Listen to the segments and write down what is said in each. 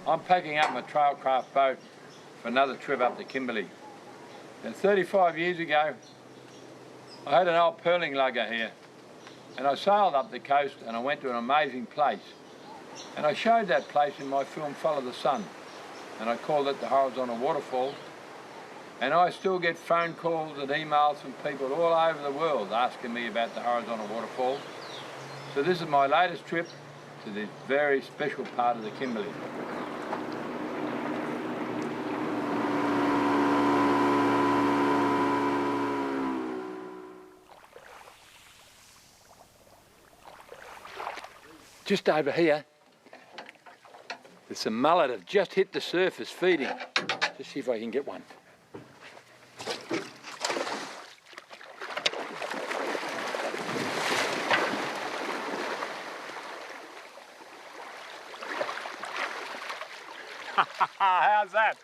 I'm packing up my Trailcraft boat for another trip up the Kimberley. And 35 years ago, I had an old pearling lugger here, and I sailed up the coast and I went to an amazing place. And I showed that place in my film Follow the Sun, and I called it the Horizontal Waterfall. And I still get phone calls and emails from people all over the world asking me about the Horizontal Waterfall. So this is my latest trip to this very special part of the Kimberley. Just over here, there's some mullet that have just hit the surface feeding. Just see if I can get one. How's that?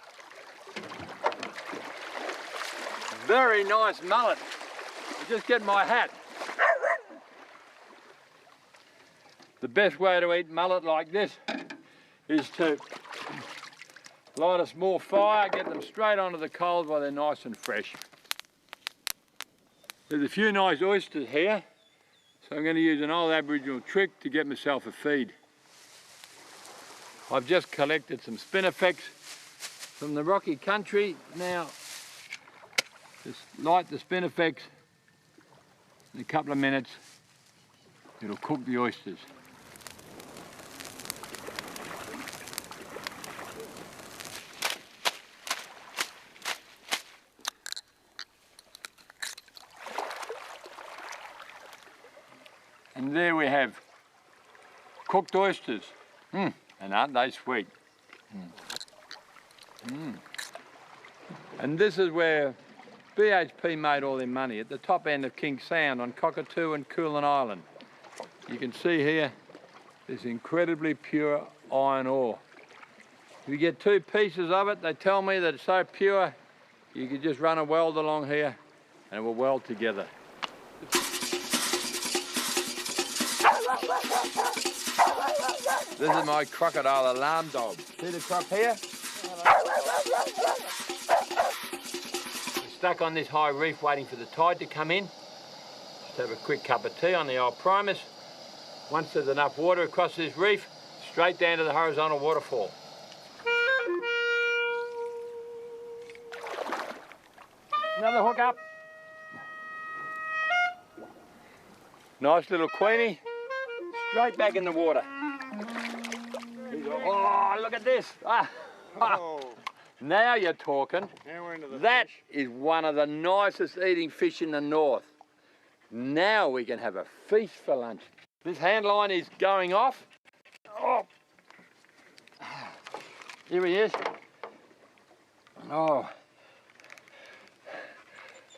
Very nice mullet. I'll just get my hat. The best way to eat mullet like this is to light a small fire, get them straight onto the coals while they're nice and fresh. There's a few nice oysters here, so I'm going to use an old Aboriginal trick to get myself a feed. I've just collected some spinifex from the rocky country. Now, just light the spinifex. In a couple of minutes, it'll cook the oysters. And there we have cooked oysters. And aren't they sweet? And this is where BHP made all their money, at the top end of King Sound on Cockatoo and Coolan Island. You can see here this incredibly pure iron ore. If you get 2 pieces of it, they tell me that it's so pure you could just run a weld along here and it will weld together. This is my crocodile alarm dog. See the croc here? We're stuck on this high reef waiting for the tide to come in. Just have a quick cup of tea on the old Primus. Once there's enough water across this reef, straight down to the Horizontal Waterfall. Another hook up. Nice little queenie. Straight back in the water. Oh, look at this. Now you're talking. Now we're into the That fish. is one of the nicest eating fish in the north. Now we can have a feast for lunch. This hand line is going off. Oh. Here he is. Oh.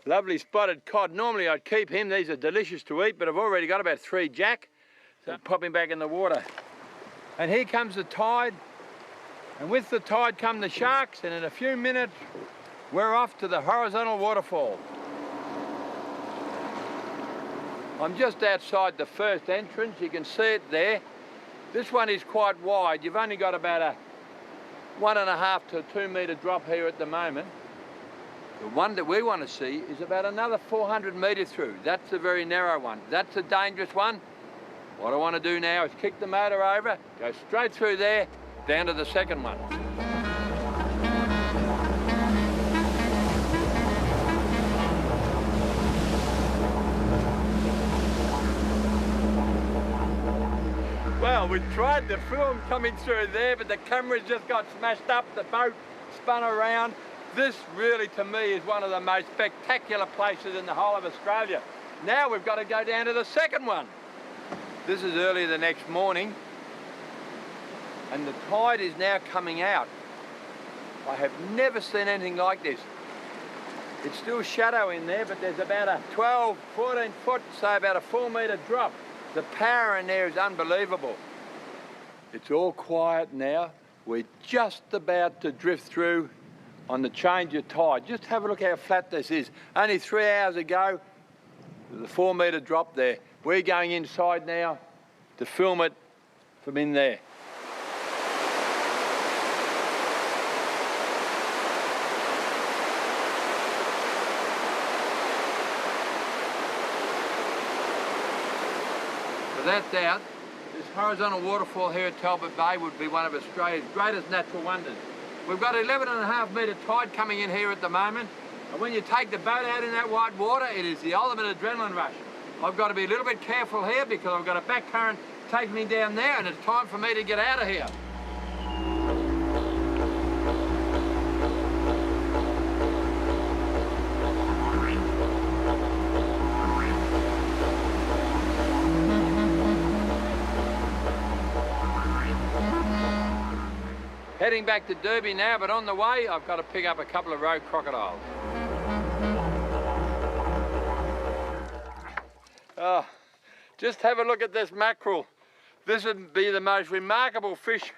Lovely spotted cod. Normally I'd keep him. These are delicious to eat, but I've already got about 3 jack. So pop him back in the water. And here comes the tide. And with the tide come the sharks, and in a few minutes, we're off to the Horizontal Waterfall. I'm just outside the first entrance. You can see it there. This one is quite wide. You've only got about a 1.5 to 2 metre drop here at the moment. The one that we want to see is about another 400 metres through. That's a very narrow one. That's a dangerous one. What I want to do now is kick the motor over, go straight through there, down to the second one. Well, we tried to film coming through there, but the cameras just got smashed up, the boat spun around. This really, to me, is one of the most spectacular places in the whole of Australia. Now we've got to go down to the second one. This is early the next morning, and the tide is now coming out. I have never seen anything like this. It's still shadow in there, but there's about a 12, 14 foot, so about a 4 metre drop. The power in there is unbelievable. It's all quiet now. We're just about to drift through on the change of tide. Just have a look how flat this is. Only 3 hours ago, there's a 4 metre drop there. We're going inside now to film it from in there. Without doubt, this horizontal waterfall here at Talbot Bay would be one of Australia's greatest natural wonders. We've got 11.5 metre tide coming in here at the moment, and when you take the boat out in that white water, it is the ultimate adrenaline rush. I've got to be a little bit careful here because I've got a back current taking me down there, and it's time for me to get out of here. Heading back to Derby now, but on the way I've got to pick up a couple of rogue crocodiles. Oh, just have a look at this mackerel. This would be the most remarkable fish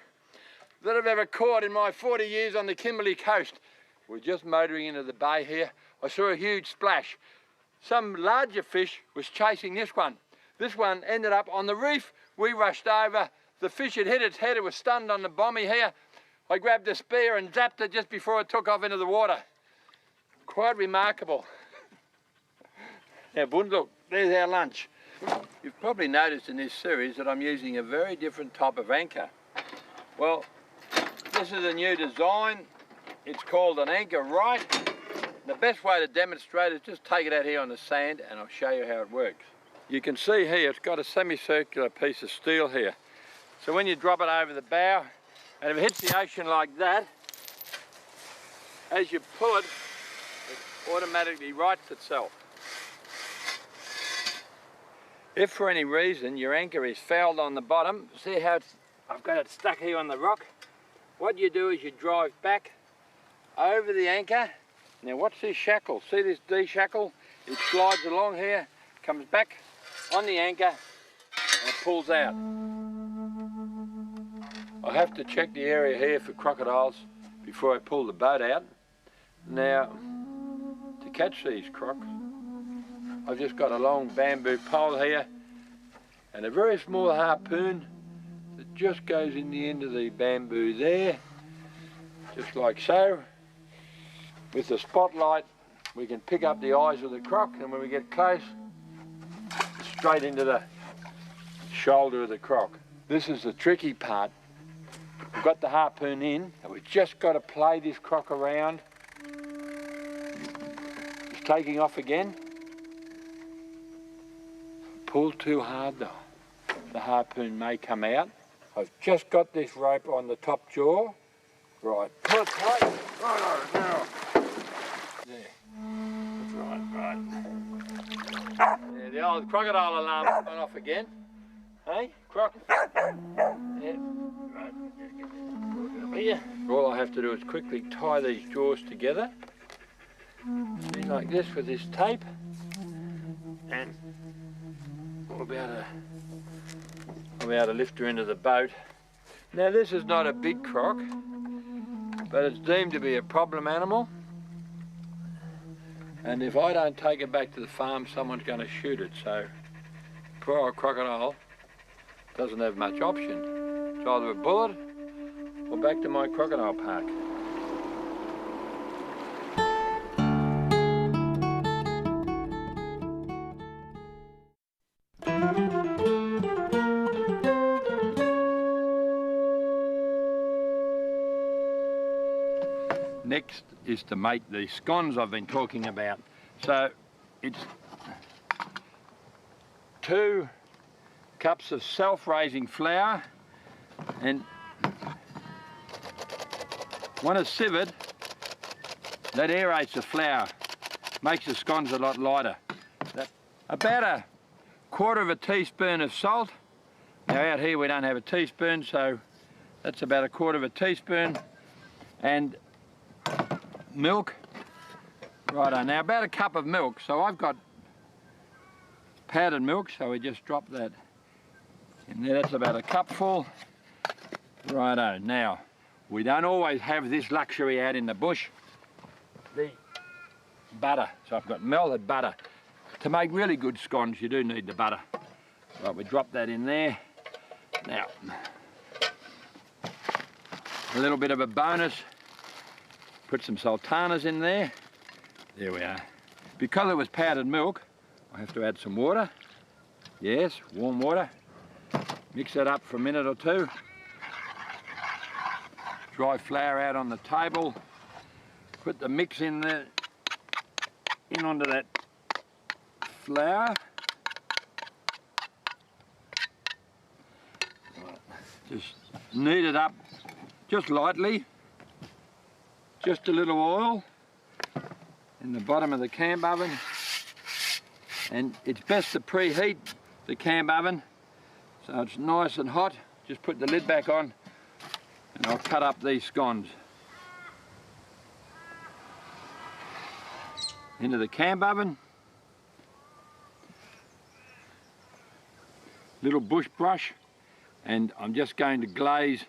that I've ever caught in my 40 years on the Kimberley coast. We're just motoring into the bay here. I saw a huge splash. Some larger fish was chasing this one. This one ended up on the reef. We rushed over. The fish had hit its head. It was stunned on the bommy here. I grabbed a spear and zapped it just before it took off into the water. Quite remarkable. Now, Bund, look, there's our lunch. You've probably noticed in this series that I'm using a very different type of anchor. Well, this is a new design. It's called an anchor right. The best way to demonstrate is just take it out here on the sand and I'll show you how it works. You can see here it's got a semicircular piece of steel here. So when you drop it over the bow, and if it hits the ocean like that, as you pull it, it automatically rights itself. If for any reason your anchor is fouled on the bottom, see how I've got it stuck here on the rock? What you do is you drive back over the anchor. Now watch this shackle, see this D shackle? It slides along here, comes back on the anchor and it pulls out. I have to check the area here for crocodiles before I pull the boat out. Now, to catch these crocs, I've just got a long bamboo pole here and a very small harpoon that just goes in the end of the bamboo there, just like so. With the spotlight, we can pick up the eyes of the croc, and when we get close, straight into the shoulder of the croc. This is the tricky part. We've got the harpoon in, and we've just got to play this croc around. It's taking off again. Pull too hard though. The harpoon may come out. I've just got this rope on the top jaw. Right, pull it tight. Right, now. There. Right. Yeah, the old crocodile alarm went off again. Hey, croc. Yeah. Right. Here. All I have to do is quickly tie these jaws together. See, like this with this tape. And we'll be able to lift her into the boat. Now this is not a big croc, but it's deemed to be a problem animal. And if I don't take it back to the farm, someone's going to shoot it. So poor old crocodile doesn't have much option. It's either a bullet or back to my crocodile park. Next is to make the scones I've been talking about. So it's 2 cups of self-raising flour, and when it's sievered, that aerates the flour, makes the scones a lot lighter. About 1/4 teaspoon of salt. Now out here we don't have a teaspoon, so that's about 1/4 teaspoon. And milk. Righto, now about 1 cup of milk. So I've got powdered milk, so we just drop that in there. That's about 1 cupful. Righto, now we don't always have this luxury out in the bush. The butter, so I've got melted butter. To make really good scones you do need the butter. Right, we drop that in there. Now, a little bit of a bonus. Put some sultanas in there. There we are. Because it was powdered milk, I have to add some water. Yes, warm water. Mix that up for a minute or two. Dry flour out on the table. Put the mix in there, in onto that flour. Just knead it up just lightly. Just a little oil in the bottom of the camp oven. And it's best to preheat the camp oven so it's nice and hot. Just put the lid back on and I'll cut up these scones. Into the camp oven. Little bush brush, and I'm just going to glaze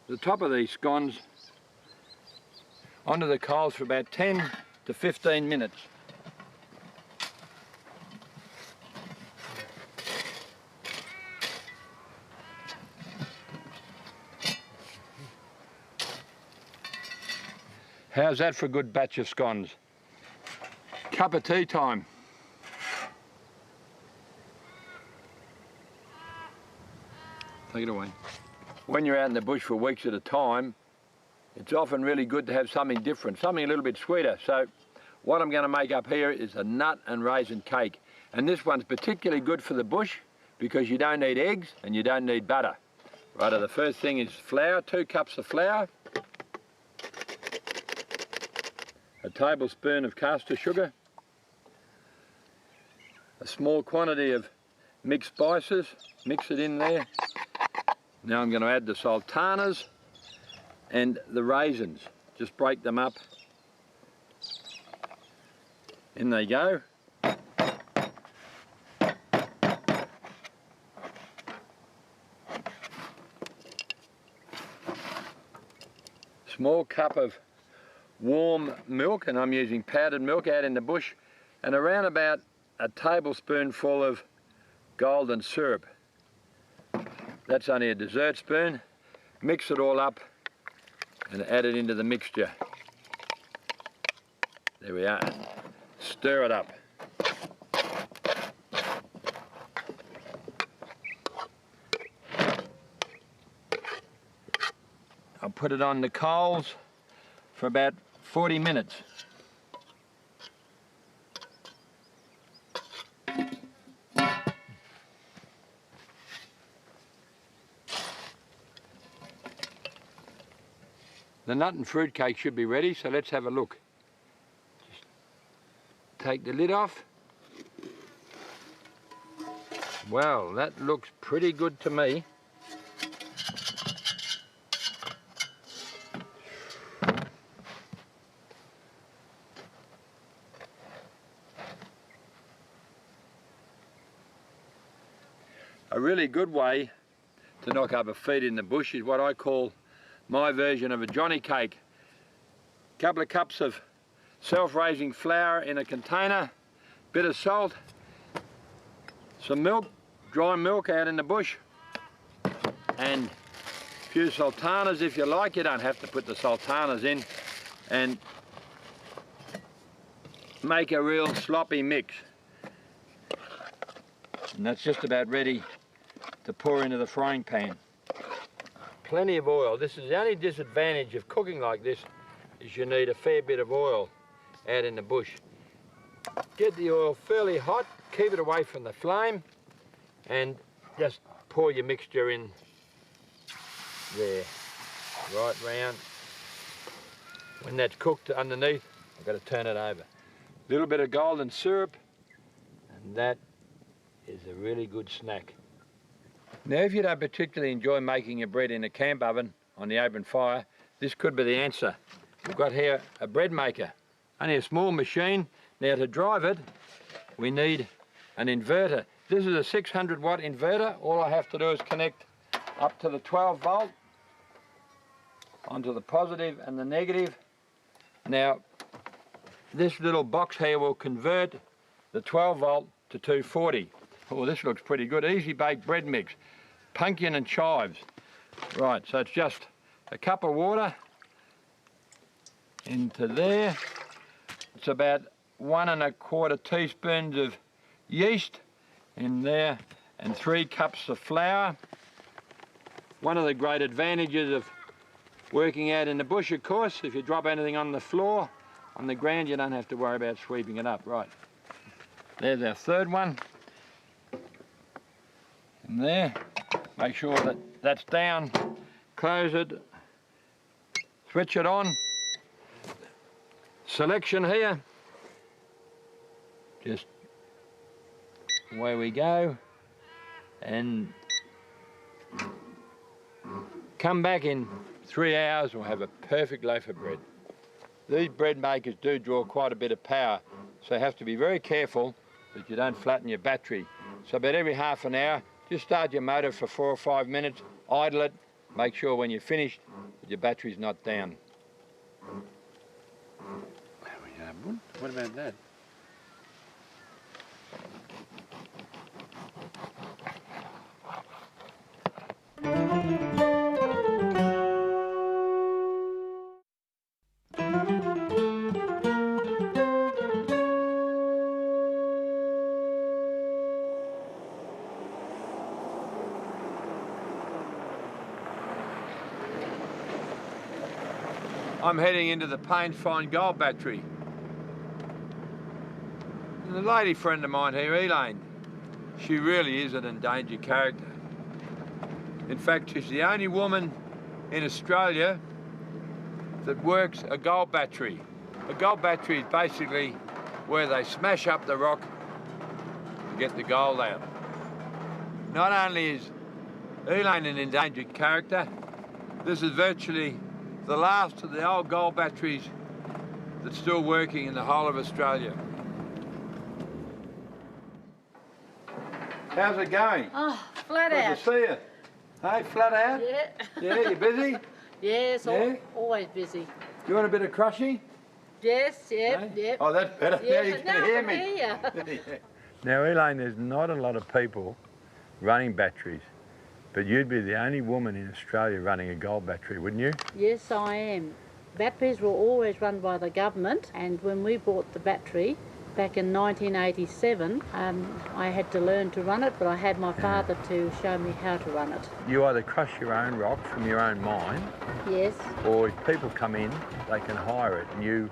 the top of these scones onto the coals for about 10 to 15 minutes. How's that for a good batch of scones? Cup of tea time. Take it away. When you're out in the bush for weeks at a time, it's often really good to have something different, something a little bit sweeter. So what I'm going to make up here is a nut and raisin cake. And this one's particularly good for the bush because you don't need eggs and you don't need butter. Right, the first thing is flour, 2 cups of flour. A tablespoon of caster sugar, a small quantity of mixed spices, mix it in there. Now I'm going to add the sultanas and the raisins. Just break them up. In they go. Small cup of warm milk, and I'm using powdered milk out in the bush, and around about a tablespoonful of golden syrup. That's only a dessert spoon. Mix it all up and add it into the mixture. There we are. Stir it up. I'll put it on the coals for about 40 minutes. The nut and fruit cake should be ready, so let's have a look. Just take the lid off. Well, that looks pretty good to me. A really good way to knock up a feed in the bush is what I call my version of a Johnny cake. A couple of cups of self-raising flour in a container, bit of salt, some milk, dry milk out in the bush, and a few sultanas if you like. You don't have to put the sultanas in, and make a real sloppy mix. And that's just about ready to pour into the frying pan. Plenty of oil. This is the only disadvantage of cooking like this, is you need a fair bit of oil out in the bush. Get the oil fairly hot, keep it away from the flame, and just pour your mixture in there, right round. When that's cooked underneath, I've got to turn it over. A little bit of golden syrup, and that is a really good snack. Now, if you don't particularly enjoy making your bread in a camp oven on the open fire, this could be the answer. We've got here a bread maker, only a small machine. Now, to drive it, we need an inverter. This is a 600 watt inverter. All I have to do is connect up to the 12 volt onto the positive and the negative. Now, this little box here will convert the 12 volt to 240. Oh, this looks pretty good. Easy baked bread mix. Pumpkin and chives. Right, so it's just a cup of water into there. It's about 1 1/4 teaspoons of yeast in there, and 3 cups of flour. One of the great advantages of working out in the bush, of course, if you drop anything on the floor, on the ground, you don't have to worry about sweeping it up. Right, there's our third one. And there, make sure that that's down, close it, switch it on. Selection here, just away we go, and come back in 3 hours, we'll have a perfect loaf of bread. These bread makers do draw quite a bit of power, so you have to be very careful that you don't flatten your battery. So about every half an hour, just start your motor for 4 or 5 minutes, idle it, make sure when you're finished that your battery's not down. What about that? I'm heading into the Paynes Fine Gold Battery. And a lady friend of mine here, Elaine, she really is an endangered character. In fact, she's the only woman in Australia that works a gold battery. A gold battery is basically where they smash up the rock to get the gold out. Not only is Elaine an endangered character, this is virtually the last of the old gold batteries that's still working in the whole of Australia. How's it going? Oh, flat out. Good to see you. Hey, flat out? Yeah. Yeah, you busy? Yes, Yeah? always busy. You want a bit of crushing? Yes, yep, Hey? yep. Oh, that's better. Yeah, Now you can hear me. Now, Elaine, there's not a lot of people running batteries, but you'd be the only woman in Australia running a gold battery, wouldn't you? Yes, I am. Batteries were always run by the government, and when we bought the battery back in 1987, I had to learn to run it, but I had my father to show me how to run it. You either crush your own rock from your own mine, Yes, or if people come in, they can hire it and you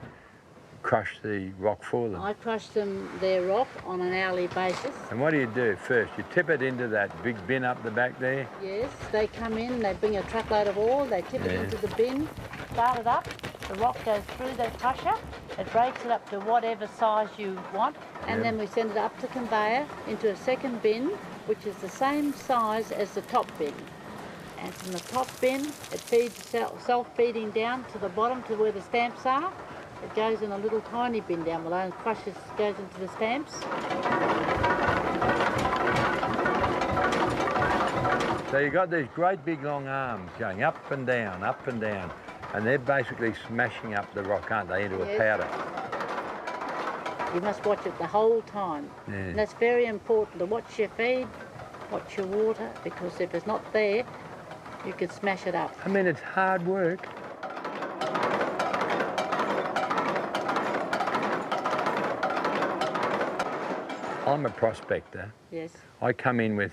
crush the rock for them. I crush their rock on an hourly basis. And what do you do first? You tip it into that big bin up the back there. Yes, they come in, they bring a truckload of ore, they tip it into the bin, start it up, the rock goes through the crusher, it breaks it up to whatever size you want, and then we send it up the conveyor into a second bin, which is the same size as the top bin. And from the top bin, it feeds self-feeding down to the bottom to where the stamps are. It goes in a little tiny bin down below and crushes, goes into the stamps. So you've got these great big long arms going up and down, and they're basically smashing up the rock, aren't they, into a powder? You must watch it the whole time. Yeah. And that's very important to watch your feed, watch your water, because if it's not there, you could smash it up. I mean, it's hard work. I'm a prospector. Yes. I come in with,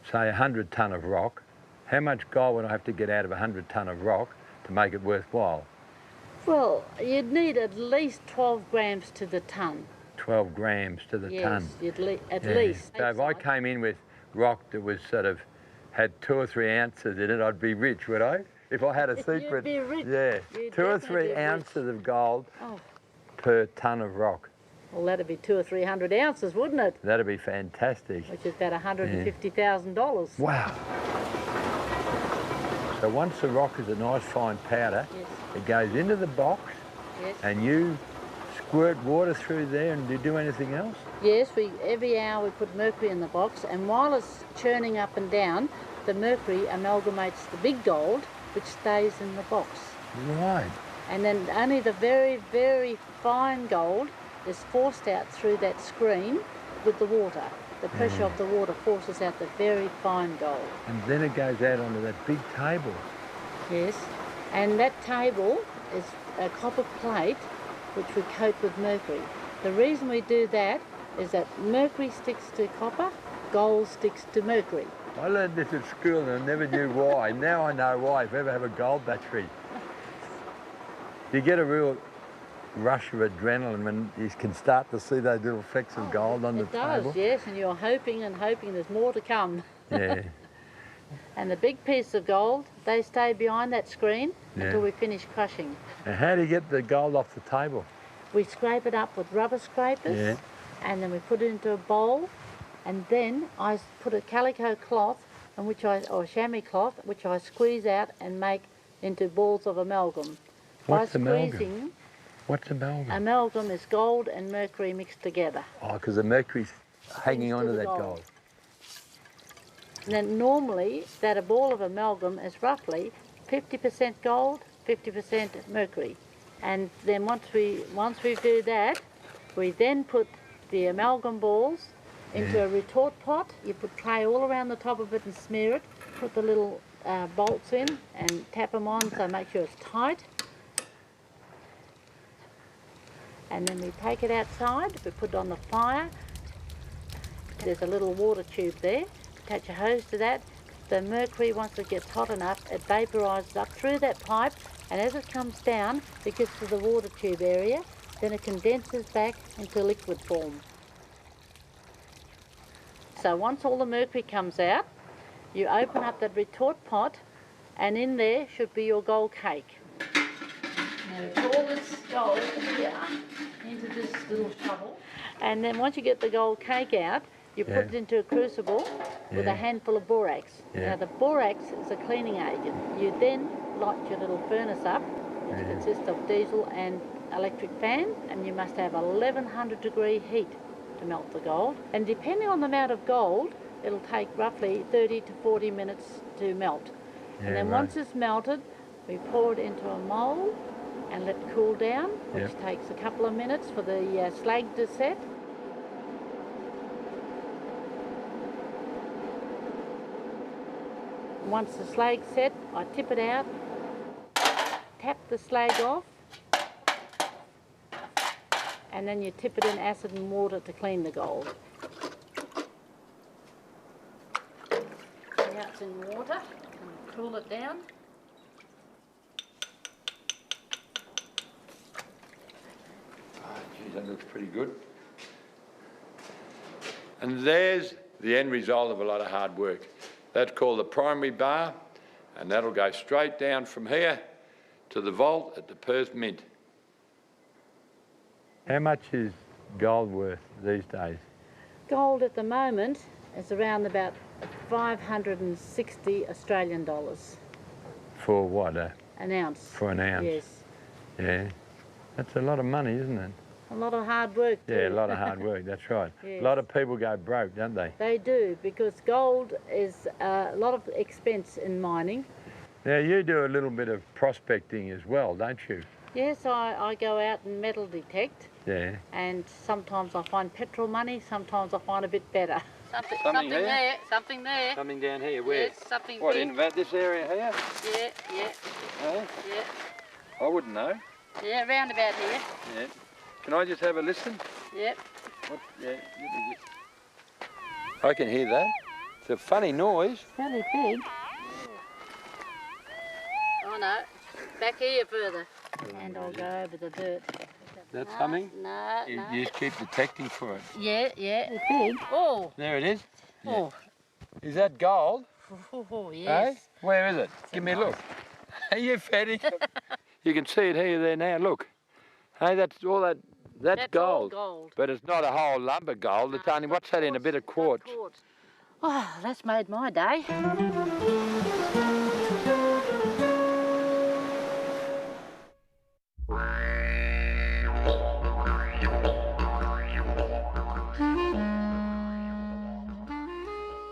say, 100 tonne of rock. How much gold would I have to get out of 100 tonne of rock to make it worthwhile? Well, you'd need at least 12 grams to the tonne. 12 grams to the tonne. Yes, at least. So if I came in with rock that was sort of, had 2 or 3 ounces in it, I'd be rich, would I? If I had a secret. You'd be rich. Yeah, You'd 2 or definitely 3 be rich. ounces of gold Oh, per tonne of rock. well, that'd be 200 or 300 ounces, wouldn't it? That'd be fantastic. Which is about $150,000. Wow. So once the rock is a nice fine powder, Yes. it goes into the box Yes. and you squirt water through there, and do you do anything else? Yes, every hour we put mercury in the box, and while it's churning up and down, the mercury amalgamates the big gold, which stays in the box. Right. And then only the very, very fine gold is forced out through that screen with the water. The pressure of the water forces out the very fine gold. And then it goes out onto that big table. Yes. And that table is a copper plate which we coat with mercury. The reason we do that is that mercury sticks to copper, gold sticks to mercury. I learned this at school and I never knew why. Now I know why, if you ever have a gold battery. You get a real rush of adrenaline when you can start to see those little flecks of gold on the table. It does, yes, and you're hoping and hoping there's more to come. Yeah. And the big piece of gold, they stay behind that screen until we finish crushing. And how do you get the gold off the table? We scrape it up with rubber scrapers, and then we put it into a bowl, and then I put a calico cloth, or chamois cloth, which I squeeze out and make into balls of amalgam. What's By amalgam? squeezing, What's amalgam? amalgam is gold and mercury mixed together. Oh, because the mercury's hanging Into onto the that gold. gold. And then normally, that a ball of amalgam is roughly 50% gold, 50% mercury. And then once we do that, we then put the amalgam balls into a retort pot. You put clay all around the top of it and smear it. Put the little bolts in and tap them on, so make sure it's tight. And then we take it outside, we put it on the fire. There's a little water tube there. Attach a hose to that. The mercury, once it gets hot enough, it vaporises up through that pipe, and as it comes down, it gets to the water tube area, then it condenses back into liquid form. So once all the mercury comes out, you open up that retort pot, and in there should be your gold cake. Now we pour this gold here into this little shovel, and then once you get the gold cake out, you put it into a crucible with a handful of borax. Now the borax is a cleaning agent. You then light your little furnace up, which consists of diesel and electric fan, and you must have 1100 degree heat to melt the gold. And depending on the amount of gold, it'll take roughly 30 to 40 minutes to melt. And then once it's melted, we pour it into a mould and let it cool down, which takes a couple of minutes for the slag to set. Once the slag's set, I tip it out, tap the slag off, and then you tip it in acid and water to clean the gold. Now it's in water, and cool it down. Geez, that looks pretty good. And there's the end result of a lot of hard work. That's called the primary bar, and that'll go straight down from here to the vault at the Perth Mint. How much is gold worth these days? Gold at the moment is around about 560 Australian dollars. For what? An ounce. For an ounce? Yes. Yeah. That's a lot of money, isn't it? A lot of hard work too. Yeah, a lot of hard work, that's right. Yes. A lot of people go broke, don't they? They do, because gold is a lot of expense in mining. Now, you do a little bit of prospecting as well, don't you? Yes, I go out and metal detect. Yeah. And sometimes I find petrol money, sometimes I find a bit better. Something here? there, something there. Coming down here, where? Yes, something What, big. in about this area here? Yeah, yeah, Eh? yeah. I wouldn't know. Yeah, round about here. Yeah. Can I just have a listen? Yep. What? Yeah, let me just... I can hear that. It's a funny noise. Fairly big. Oh no, back here further. And I'll go over the dirt. That's humming? No, You, no. you just keep detecting for it. Yeah, yeah. It's big. Oh, There it is. oh, Is that gold? oh, yes. Eh? Where is it? Give me a look. Are you fatty? You can see it here, there now. Look. Hey, that's all that. That's all gold. gold. But it's not a whole lump of gold. It's only, what's that in? A bit of quartz. Oh, that's made my day.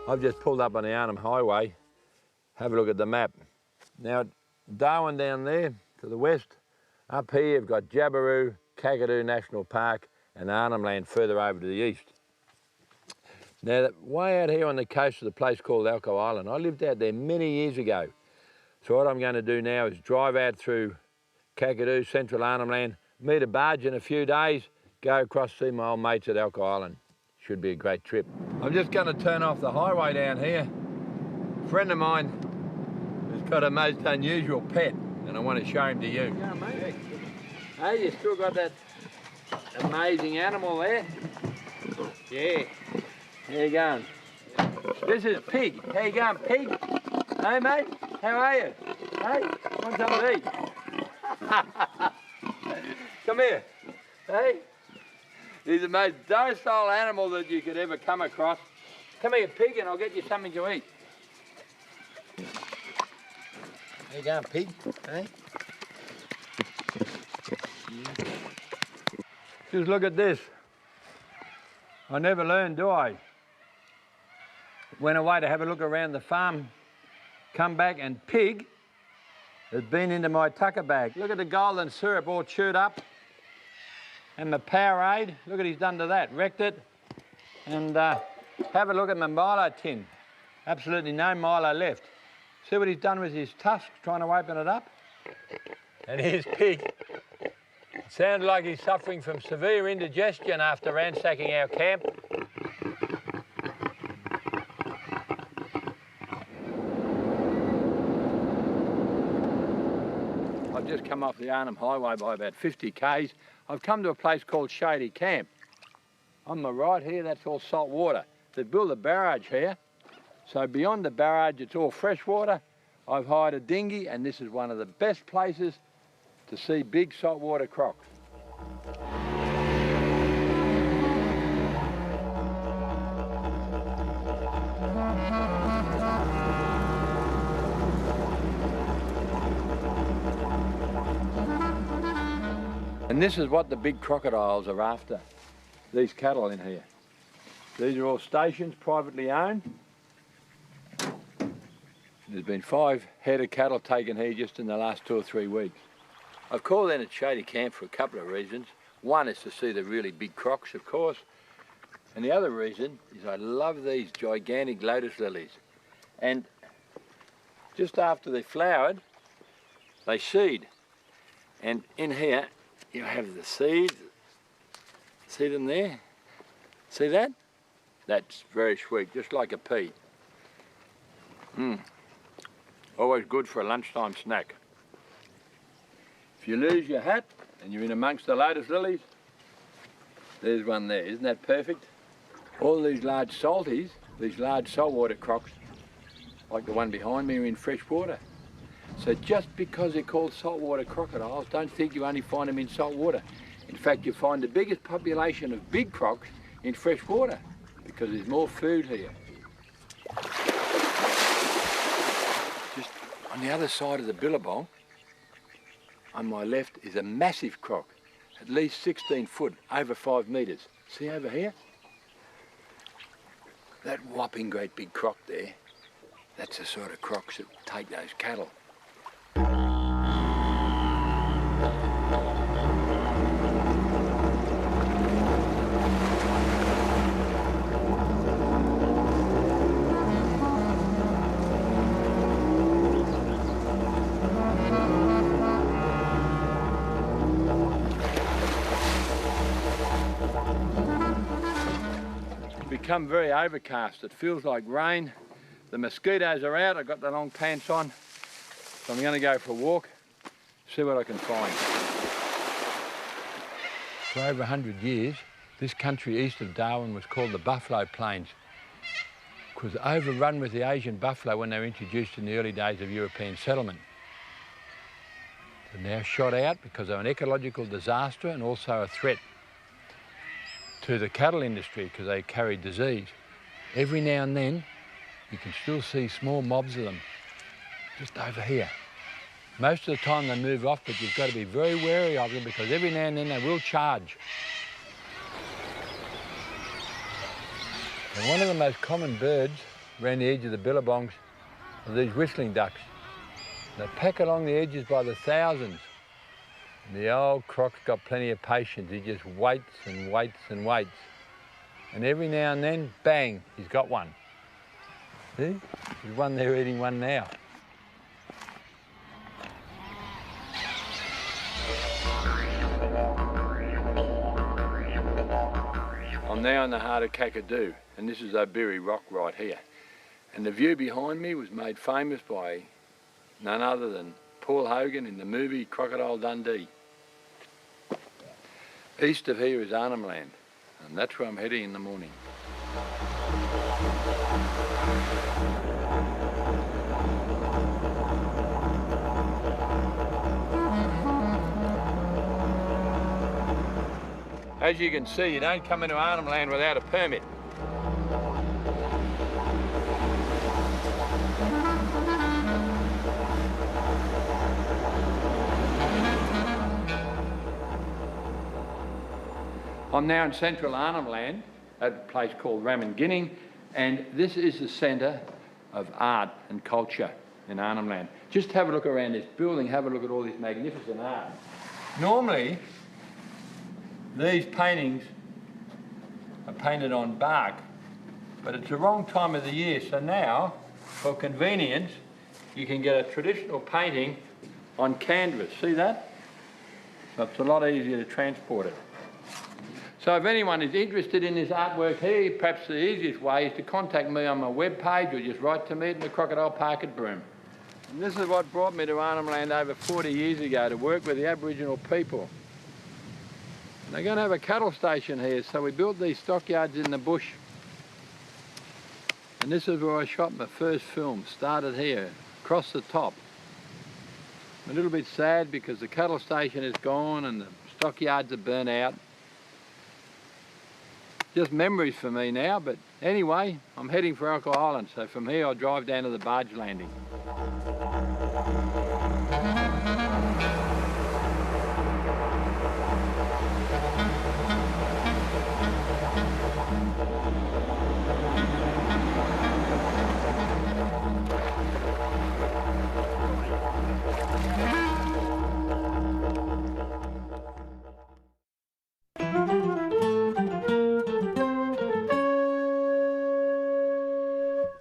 I've just pulled up on the Arnhem Highway. Have a look at the map. Now, Darwin down there to the west. Up here you've got Jabiru, Kakadu National Park and Arnhem Land further over to the east. Now, way out here on the coast of a place called Elcho Island, I lived out there many years ago. So what I'm going to do now is drive out through Kakadu, Central Arnhem Land, meet a barge in a few days, go across, see my old mates at Elcho Island. Should be a great trip. I'm just going to turn off the highway down here A friend of mine has got a most unusual pet, and I want to show him to you. Yeah, mate. Hey, you still got that amazing animal there? Yeah. How you going? This is Pig. How you going, Pig? Hey, mate. How are you? Hey, want something to eat? Come here. Hey. He's the most docile animal that you could ever come across. Come here, Pig, and I'll get you something to eat. How you going, Pig? Hey? Just look at this. I never learned, do I? Went away to have a look around the farm, come back, and Pig has been into my tucker bag. Look at the golden syrup all chewed up. And the Powerade, look at what he's done to that, wrecked it. And have a look at my Milo tin. Absolutely no Milo left. See what he's done with his tusks, trying to open it up? And here's Pig. It sounds like he's suffering from severe indigestion after ransacking our camp. I've just come off the Arnhem Highway by about 50 k's. I've come to a place called Shady Camp. On my right here, that's all salt water. They've built a barrage here. So beyond the barrage, it's all fresh water. I've hired a dinghy, and this is one of the best places to see big saltwater crocs. And this is what the big crocodiles are after, these cattle in here. These are all stations, privately owned. There's been 5 head of cattle taken here just in the last 2 or 3 weeks. I've called in at Shady Camp for a couple of reasons. One is to see the really big crocs, of course. And the other reason is I love these gigantic lotus lilies. And just after they're flowered, they seed. And in here, you have the seeds. See them there? See that? That's very sweet, just like a pea. Always good for a lunchtime snack. If you lose your hat and you're in amongst the lotus lilies, there's one there. Isn't that perfect? All these large salties, these large saltwater crocs, like the one behind me, are in fresh water. So just because they're called saltwater crocodiles, don't think you only find them in salt water. In fact, you find the biggest population of big crocs in fresh water because there's more food here. Just on the other side of the billabong, on my left, is a massive croc, at least 16 foot, over 5 metres. See over here? That whopping great big croc there, that's the sort of crocs that take those cattle. Become very overcast. It feels like rain. The mosquitoes are out. I've got the long pants on. So I'm going to go for a walk, see what I can find. For over 100 years, this country east of Darwin was called the Buffalo Plains. It was overrun with the Asian buffalo when they were introduced in the early days of European settlement. They're now shot out because they're an ecological disaster and also a threat to the cattle industry because they carry disease. Every now and then, you can still see small mobs of them just over here. Most of the time they move off, but you've got to be very wary of them because every now and then they will charge. And one of the most common birds around the edge of the billabongs are these whistling ducks. They pack along the edges by the thousands. And the old croc's got plenty of patience. He just waits and waits and waits. And every now and then, bang, he's got one. See? There's one there eating one now. I'm now in the heart of Kakadu, and this is Obiri Rock right here. And the view behind me was made famous by none other than Paul Hogan in the movie Crocodile Dundee. East of here is Arnhem Land, and that's where I'm heading in the morning. As you can see, you don't come into Arnhem Land without a permit. I'm now in central Arnhem Land at a place called Ramingining, and this is the centre of art and culture in Arnhem Land. Just have a look around this building, have a look at all this magnificent art. Normally, these paintings are painted on bark, but it's the wrong time of the year, so now, for convenience, you can get a traditional painting on canvas. See that? So it's a lot easier to transport it. So if anyone is interested in this artwork here, perhaps the easiest way is to contact me on my webpage or just write to me at the Crocodile Park at Broome. And this is what brought me to Arnhem Land over 40 years ago, to work with the Aboriginal people. And they're going to have a cattle station here, so we built these stockyards in the bush. And this is where I shot my first film, started here, across the top. I'm a little bit sad because the cattle station is gone and the stockyards are burnt out. Just memories for me now, but anyway, I'm heading for Elcho Island, so from here I'll drive down to the barge landing.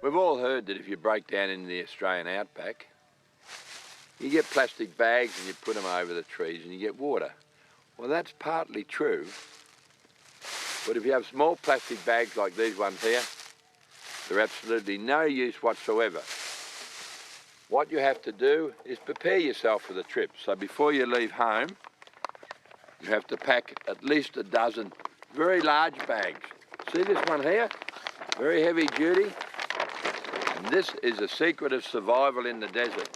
We've all heard that if you break down into the Australian outback, you get plastic bags and you put them over the trees and you get water. Well, that's partly true, but if you have small plastic bags like these ones here, they're absolutely no use whatsoever. What you have to do is prepare yourself for the trip. So before you leave home, you have to pack at least a dozen very large bags. See this one here? Very heavy duty. And this is a secret of survival in the desert.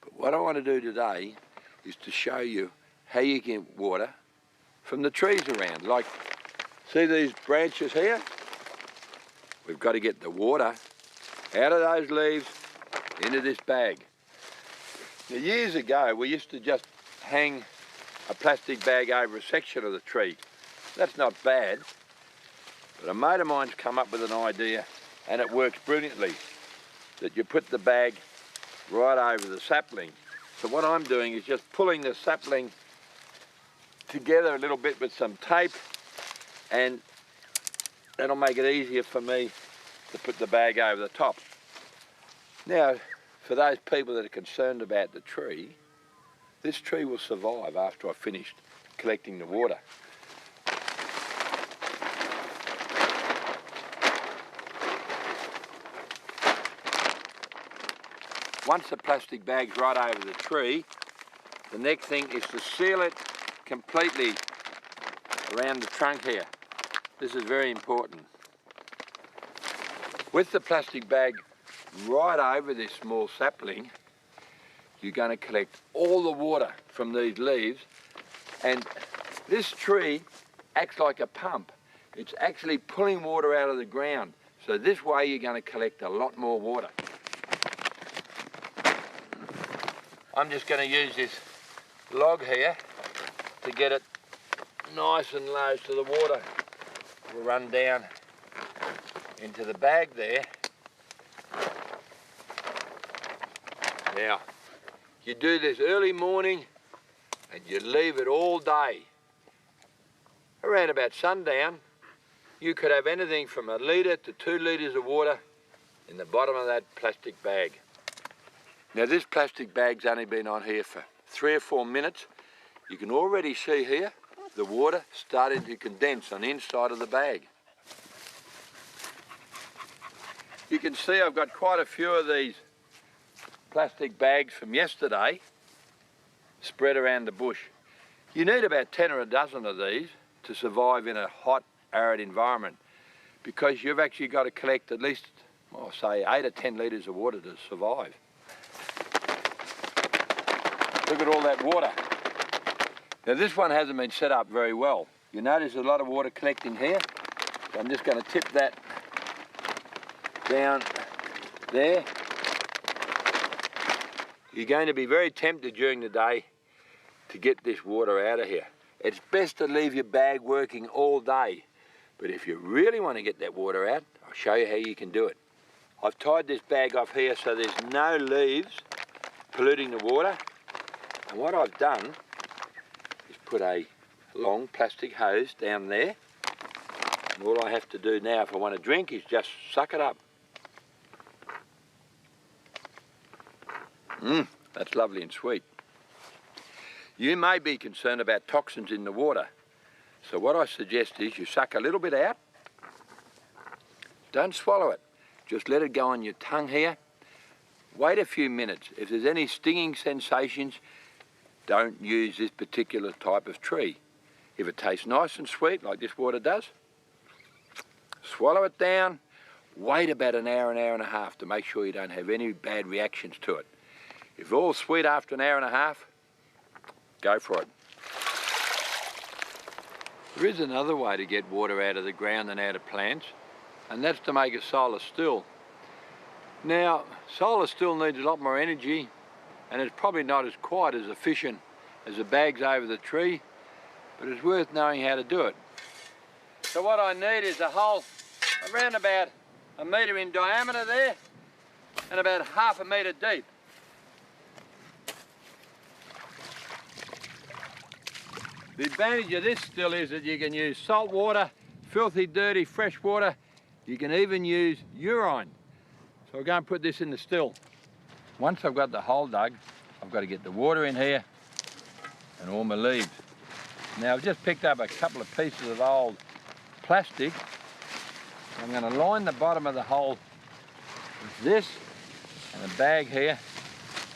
But what I want to do today is to show you how you get water from the trees around. Like, see these branches here? We've got to get the water out of those leaves into this bag. Now, years ago, we used to just hang a plastic bag over a section of the tree. That's not bad, but a mate of mine's come up with an idea, and it works brilliantly, that you put the bag right over the sapling. So what I'm doing is just pulling the sapling together a little bit with some tape, and that'll make it easier for me to put the bag over the top. Now, for those people that are concerned about the tree, this tree will survive after I've finished collecting the water. Once the plastic bag's right over the tree, the next thing is to seal it completely around the trunk here. This is very important. With the plastic bag right over this small sapling, you're going to collect all the water from these leaves, and this tree acts like a pump. It's actually pulling water out of the ground. So this way you're going to collect a lot more water. I'm just going to use this log here to get it nice and low so the water will run down into the bag there. Now, you do this early morning and you leave it all day. Around about sundown, you could have anything from 1 litre to 2 litres of water in the bottom of that plastic bag. Now this plastic bag's only been on here for 3 or 4 minutes. You can already see here the water starting to condense on the inside of the bag. You can see I've got quite a few of these plastic bags from yesterday spread around the bush. You need about 10 or a dozen of these to survive in a hot, arid environment, because you've actually got to collect at least, I'll say, 8 or 10 litres of water to survive. Look at all that water. Now this one hasn't been set up very well. You notice a lot of water collecting here. So I'm just going to tip that down there. You're going to be very tempted during the day to get this water out of here. It's best to leave your bag working all day. But if you really want to get that water out, I'll show you how you can do it. I've tied this bag off here so there's no leaves polluting the water. And what I've done is put a long plastic hose down there. And all I have to do now if I want to drink is just suck it up. That's lovely and sweet. You may be concerned about toxins in the water. So what I suggest is you suck a little bit out. Don't swallow it. Just let it go on your tongue here. Wait a few minutes. If there's any stinging sensations, don't use this particular type of tree. If it tastes nice and sweet, like this water does, swallow it down. Wait about an hour and a half to make sure you don't have any bad reactions to it. If all sweet after an hour and a half, go for it. There is another way to get water out of the ground and out of plants, and that's to make a solar still. Now, solar still needs a lot more energy, and it's probably not as quite as efficient as the bags over the tree, but it's worth knowing how to do it. So what I need is a hole around about 1 metre in diameter there, and about 1/2 metre deep. The advantage of this still is that you can use salt water, filthy, dirty, fresh water. You can even use urine. So I'll go and put this in the still. Once I've got the hole dug, I've got to get the water in here and all my leaves. Now I've just picked up a couple of pieces of old plastic. I'm going to line the bottom of the hole with this and a bag here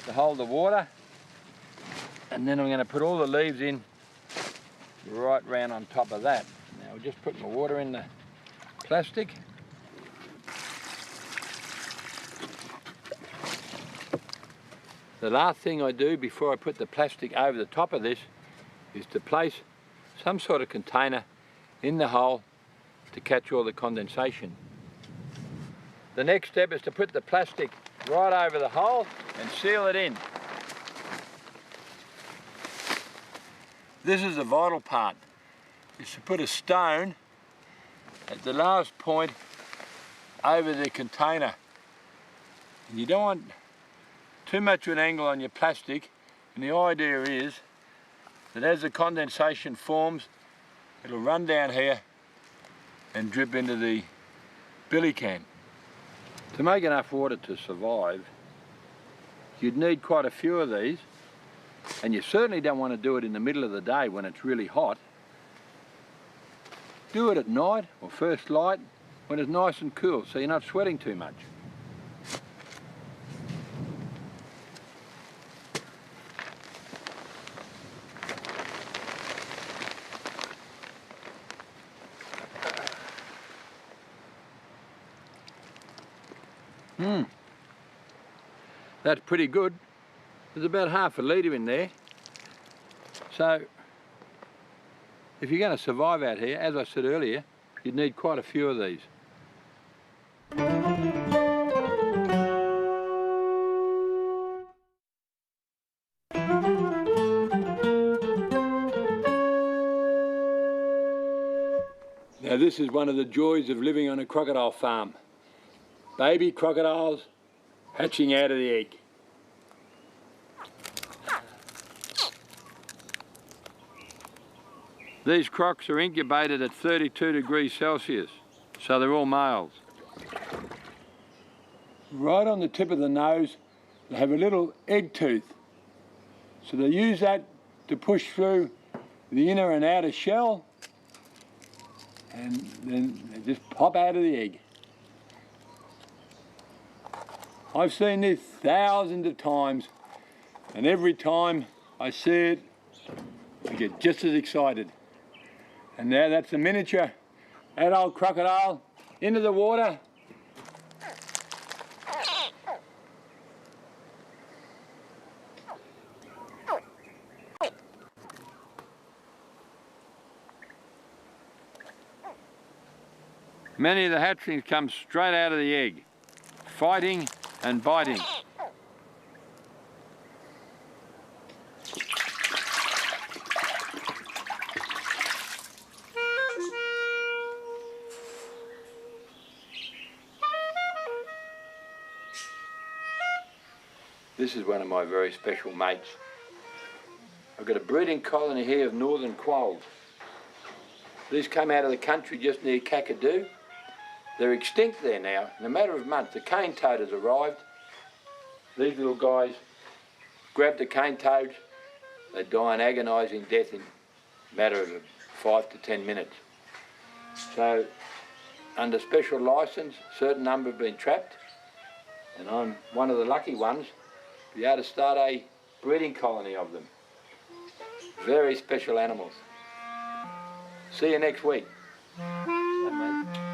to hold the water. And then I'm going to put all the leaves in right round on top of that. Now I'll just put my water in the plastic. The last thing I do before I put the plastic over the top of this is to place some sort of container in the hole to catch all the condensation. The next step is to put the plastic right over the hole and seal it in. This is the vital part, is to put a stone at the last point over the container. And you don't want too much of an angle on your plastic, and the idea is that as the condensation forms, it'll run down here and drip into the billy can. To make enough water to survive, you'd need quite a few of these. And you certainly don't want to do it in the middle of the day when it's really hot. Do it at night or first light when it's nice and cool, so you're not sweating too much. That's pretty good. There's about 1/2 litre in there. So if you're going to survive out here, as I said earlier, you'd need quite a few of these. Now this is one of the joys of living on a crocodile farm. Baby crocodiles hatching out of the egg. These crocs are incubated at 32 degrees Celsius, so they're all males. Right on the tip of the nose, they have a little egg tooth. So they use that to push through the inner and outer shell, and then they just pop out of the egg. I've seen this thousands of times, and every time I see it, I get just as excited. And now that's a miniature adult crocodile into the water. Many of the hatchlings come straight out of the egg, fighting and biting. This is one of my very special mates. I've got a breeding colony here of northern quolls. These come out of the country just near Kakadu. They're extinct there now. In a matter of months, the cane toad has arrived. These little guys grab the cane toads. They die an agonising death in a matter of 5 to 10 minutes. So, under special licence, a certain number have been trapped, and I'm one of the lucky ones to be able to start a breeding colony of them. Very special animals. See you next week. Bye, mate.